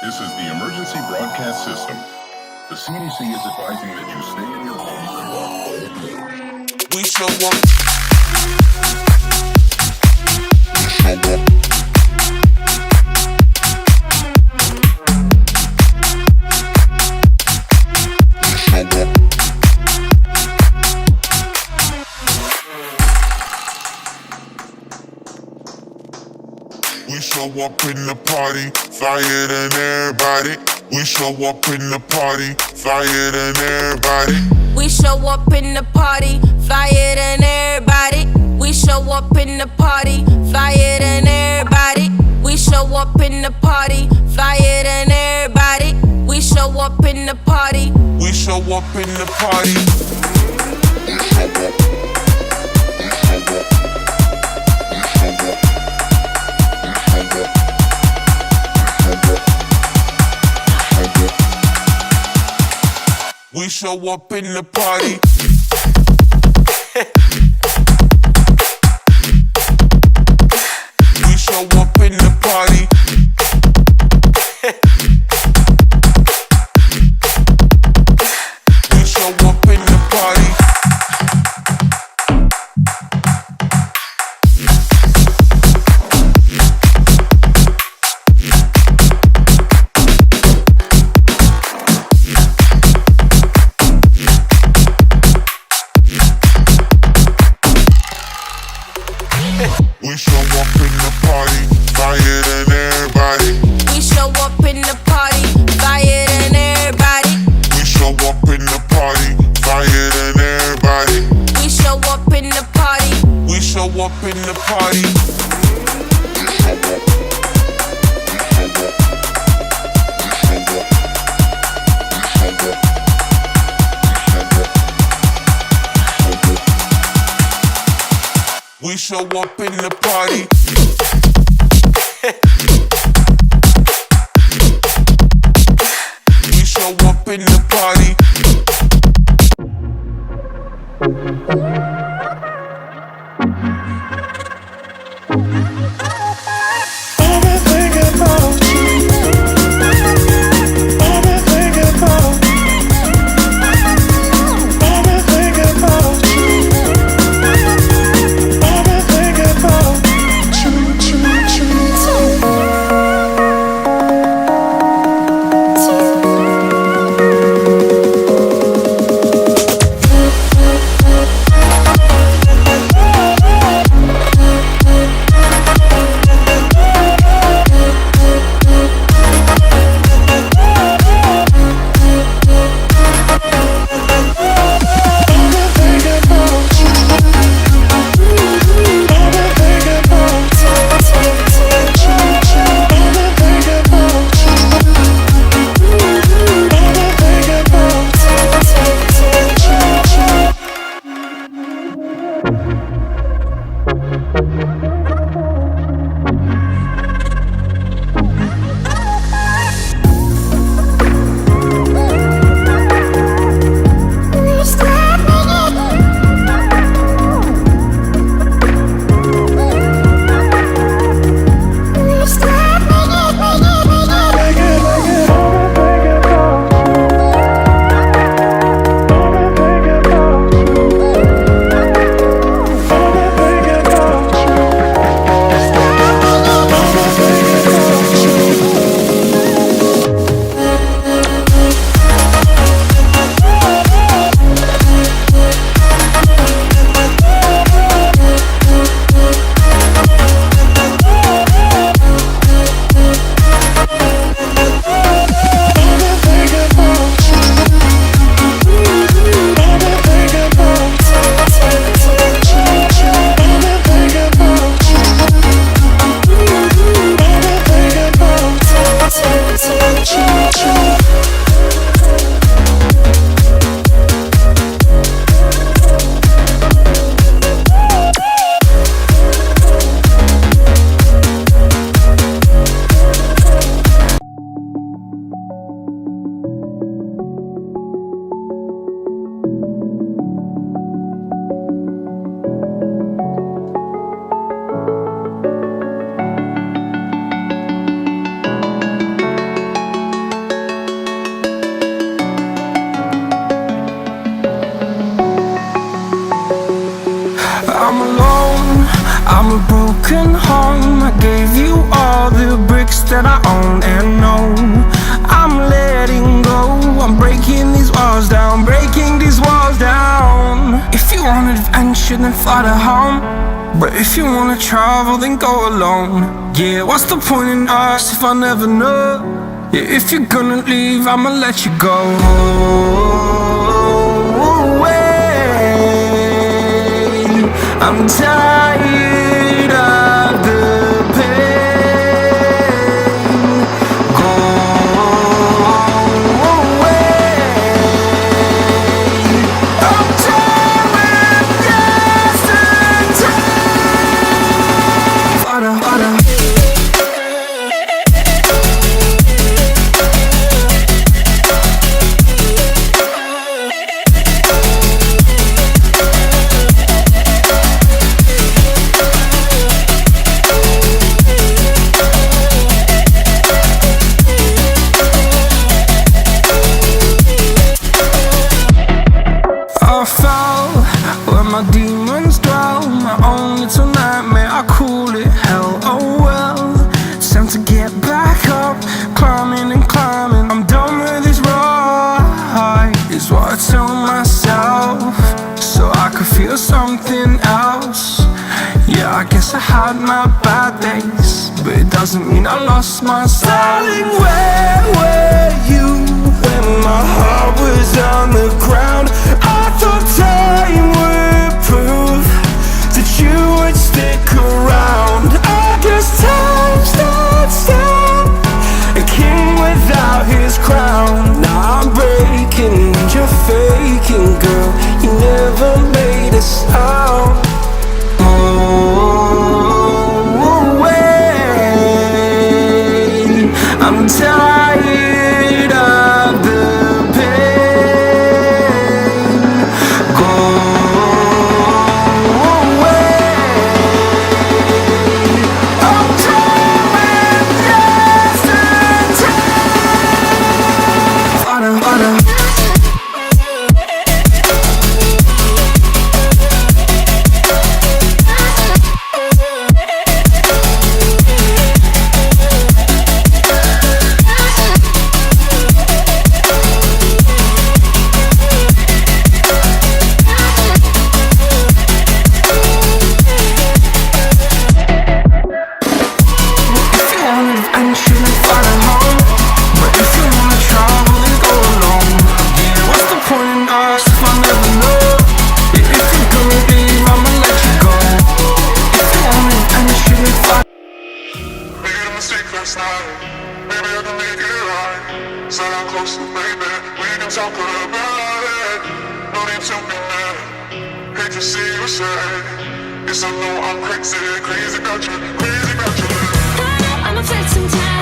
This is the emergency broadcast system. The CDC is advising that you stay in your home. We show up. We show up in the party, flyer than everybody. We show up in the party, flyer than everybody. We show up in the party, flyer than everybody. We show up in the party, flyer than everybody. We show up in the party, flyer than everybody. We show up in the party. We show up in the party. We show up in the party. We show up in the party. We show up in the party. We show up in the party, flyer than everybody. We show up in the party, flyer than everybody. We show up in the party, flyer than everybody. We show up in the party. We show up in the party. We show up in the party. We show up in the party. I'm alone, I'm a broken home. I gave you all the bricks that I own and know. I'm letting go, I'm breaking these walls down, breaking these walls down. If you want adventure, then fly to home. But if you wanna travel, then go alone. Yeah, what's the point in us if I never know? Yeah, if you're gonna leave, I'ma let you go. I'm tired of the pain. Go away. I'm tired of yesterday. Fada, fada. I fell where my demons dwell. My own little nightmare, I call it hell. Oh well, it's time to get back up. Climbing and climbing, I'm done with this ride, is what I tell myself, so I could feel something else. Yeah, I guess I had my bad days, but it doesn't mean I lost my style. Darling, where were you when my heart was on the ground? I thought time would prove that you would stick around. I guess time stands still, a king without his crown. Now I'm breaking and you're faking, girl. You never made a sound. Oh, wait, I'm tired of the pain. Go away. I'm tired of yesterday. Fada, fada. Last night, maybe I can make it right. Sit down close, baby, we can talk about it. No need to be mad, hate to see you sad. Yes, I know I'm crazy, crazy about you, crazy about you. I'ma take some time.